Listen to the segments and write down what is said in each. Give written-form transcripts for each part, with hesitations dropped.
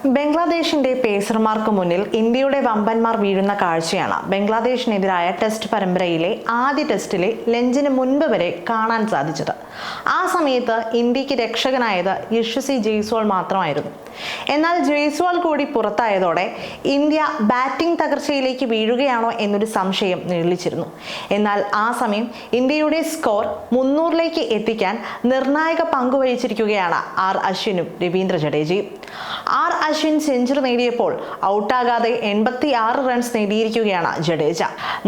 ബംഗ്ലാദേശിന്റെ പേസർമാർക്ക് മുന്നിൽ ഇന്ത്യയുടെ വമ്പന്മാർ വീഴുന്ന കാഴ്ചയാണ് ബംഗ്ലാദേശിനെതിരായ ടെസ്റ്റ് പരമ്പരയിലെ ആദ്യ ടെസ്റ്റിലെ ലഞ്ചിന് മുൻപ് വരെ കാണാൻ സാധിച്ചത്. ആ സമയത്ത് ഇന്ത്യക്ക് രക്ഷകനായത് യശസ്വി ജയ്സ്വാൾ മാത്രമായിരുന്നു. എന്നാൽ ജയ്സ്വാൾ കൂടി പുറത്തായതോടെ ഇന്ത്യ ബാറ്റിംഗ് തകർച്ചയിലേക്ക് വീഴുകയാണോ എന്നൊരു സംശയം നിഴലിച്ചിരുന്നു. എന്നാൽ ആ സമയം ഇന്ത്യയുടെ സ്കോർ 300ലേക്ക് എത്തിക്കാൻ നിർണായക പങ്കുവഹിച്ചിരിക്കുകയാണ് ആർ അശ്വിനും രവീന്ദ്ര ജഡേജയും. ആർ അശ്വിൻ സെഞ്ചുറി നേടിയപ്പോൾ ഔട്ടാകാതെ 86 റൺസ് നേടിയിരിക്കുകയാണ് ജഡേജ.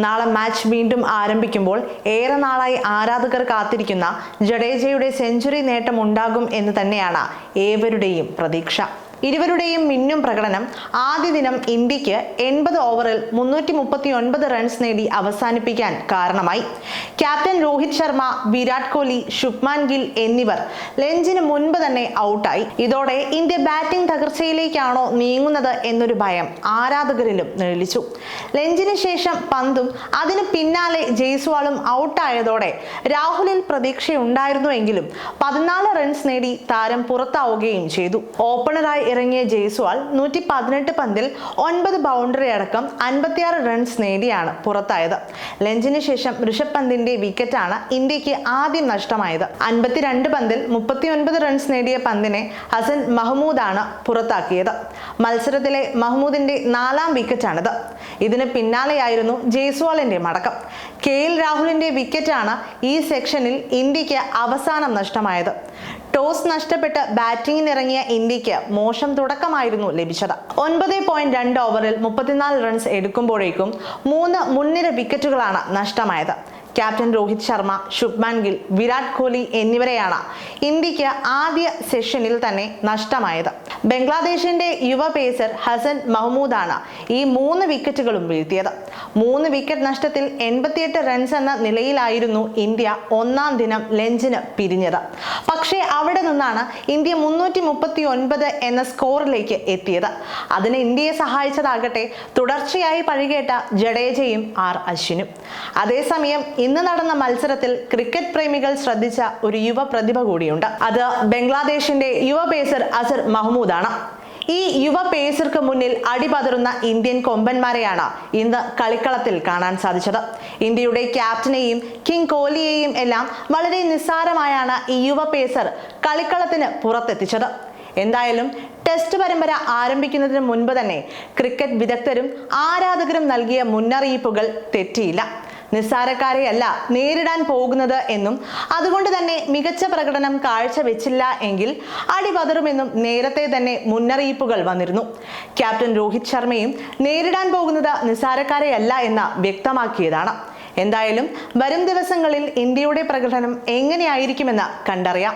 നാളെ മാച്ച് വീണ്ടും ആരംഭിക്കുമ്പോൾ ഏറെ നാളായി ആരാധകർ കാത്തിരിക്കുന്ന ജഡേജയുടെ സെഞ്ചുറി നേട്ടം ഉണ്ടാകും എന്ന് തന്നെയാണ് ഏവരുടെയും പ്രതീക്ഷ. ഇരുവരുടെയും മിന്നും പ്രകടനം ആദ്യ ദിനം ഇന്ത്യക്ക് 80 ഓവറിൽ 339 റൺസ് നേടി അവസാനിപ്പിക്കാൻ കാരണമായി. ക്യാപ്റ്റൻ രോഹിത് ശർമ്മ, വിരാട് കോഹ്ലി, ശുഭ്മാൻ ഗിൽ എന്നിവർ ലഞ്ചിന് മുൻപ് തന്നെ ഔട്ടായി. ഇതോടെ ഇന്ത്യ ബാറ്റിംഗ് തകർച്ചയിലേക്കാണോ നീങ്ങുന്നത് എന്നൊരു ഭയം ആരാധകരിലും നിഴലിച്ചു. ലഞ്ചിന് ശേഷം പന്തും അതിന് പിന്നാലെ ജയ്സ്വാളും ഔട്ടായതോടെ രാഹുലിൽ പ്രതീക്ഷയുണ്ടായിരുന്നുവെങ്കിലും 14 റൺസ് നേടി താരം പുറത്താവുകയും ചെയ്തു. ഓപ്പണറായി ഇറങ്ങിയ ജയ്സ്വാൾ 118 പന്തിൽ 9 ബൗണ്ടറി അടക്കം 56 റൺസ് നേടിയാണ് പുറത്തായത്. ലഞ്ചിന് ശേഷം ഋഷഭ് പന്തിന്റെ വിക്കറ്റാണ് ഇന്ത്യക്ക് ആദ്യം നഷ്ടമായത്. 52 പന്തിൽ 39 റൺസ് നേടിയ പന്തിനെ ഹസൻ മഹ്മൂദാണ് പുറത്താക്കിയത്. മത്സരത്തിലെ മഹ്മൂദിന്റെ 4ാം വിക്കറ്റാണിത്. ഇതിന് പിന്നാലെയായിരുന്നു ജയ്സ്വാളിന്റെ മടക്കം. KL രാഹുലിന്റെ വിക്കറ്റാണ് ഈ സെക്ഷനിൽ ഇന്ത്യക്ക് അവസാനം നഷ്ടമായത്. ടോസ് നഷ്ടപ്പെട്ട് ബാറ്റിംഗിനിറങ്ങിയ ഇന്ത്യക്ക് മോശം തുടക്കമായിരുന്നു ലഭിച്ചത്. 9.2 ഓവറിൽ 34 റൺസ് എടുക്കുമ്പോഴേക്കും 3 മുൻനിര വിക്കറ്റുകളാണ് നഷ്ടമായത്. ക്യാപ്റ്റൻ രോഹിത് ശർമ്മ, ശുഭ്മാൻ ഗിൽ, വിരാട് കോഹ്ലി എന്നിവരെയാണ് ഇന്ത്യക്ക് ആദ്യ സെഷനിൽ തന്നെ നഷ്ടമായത്. ബംഗ്ലാദേശിന്റെ യുവ പേസർ ഹസൻ മഹ്മൂദാണ് ഈ 3 വിക്കറ്റുകളും വീഴ്ത്തിയത്. 3 വിക്കറ്റ് നഷ്ടത്തിൽ 88 റൺസ് എന്ന നിലയിലായിരുന്നു ഇന്ത്യ ഒന്നാം ദിനം ലഞ്ചിന് പിരിഞ്ഞത്. പക്ഷേ അവിടെ നിന്നാണ് ഇന്ത്യ 339 എന്ന സ്കോറിലേക്ക് എത്തിയത്. അതിന് ഇന്ത്യയെ സഹായിച്ചതാകട്ടെ തുടർച്ചയായി പഴികേട്ട ജഡേജയും ആർ അശ്വിനും. അതേസമയം ഇന്ന് നടന്ന മത്സരത്തിൽ ക്രിക്കറ്റ് പ്രേമികൾ ശ്രദ്ധിച്ച ഒരു യുവ പ്രതിഭ കൂടിയുണ്ട്. അത് ബംഗ്ലാദേശിന്റെ യുവ പേസർ അസർ മഹ്മൂദാണ്. ഈ യുവ പേസർക്ക് മുന്നിൽ അടിപതറുന്ന ഇന്ത്യൻ കൊമ്പന്മാരെയാണ് ഇന്ന് കളിക്കളത്തിൽ കാണാൻ സാധിച്ചത്. ഇന്ത്യയുടെ ക്യാപ്റ്റനെയും കിങ് കോഹ്ലിയെയും എല്ലാം വളരെ നിസ്സാരമായാണ് ഈ യുവ പേസർ കളിക്കളത്തിന് പുറത്തെത്തിച്ചത്. എന്തായാലും ടെസ്റ്റ് പരമ്പര ആരംഭിക്കുന്നതിന് മുൻപ് തന്നെ ക്രിക്കറ്റ് വിദഗ്ധരും ആരാധകരും നൽകിയ മുന്നറിയിപ്പുകൾ തെറ്റിയില്ല. നിസ്സാരക്കാരെയല്ല നേരിടാൻ പോകുന്നത് എന്നും അതുകൊണ്ട് തന്നെ മികച്ച പ്രകടനം കാഴ്ചവെച്ചില്ല എങ്കിൽ അടിപതറുമെന്നും നേരത്തെ തന്നെ മുന്നറിയിപ്പുകൾ വന്നിരുന്നു. ക്യാപ്റ്റൻ രോഹിത് ശർമ്മയും നേരിടാൻ പോകുന്നത് നിസ്സാരക്കാരെയല്ല എന്ന് വ്യക്തമാക്കിയതാണ്. എന്തായാലും വരും ദിവസങ്ങളിൽ ഇന്ത്യയുടെ പ്രകടനം എങ്ങനെയായിരിക്കുമെന്ന് കണ്ടറിയാം.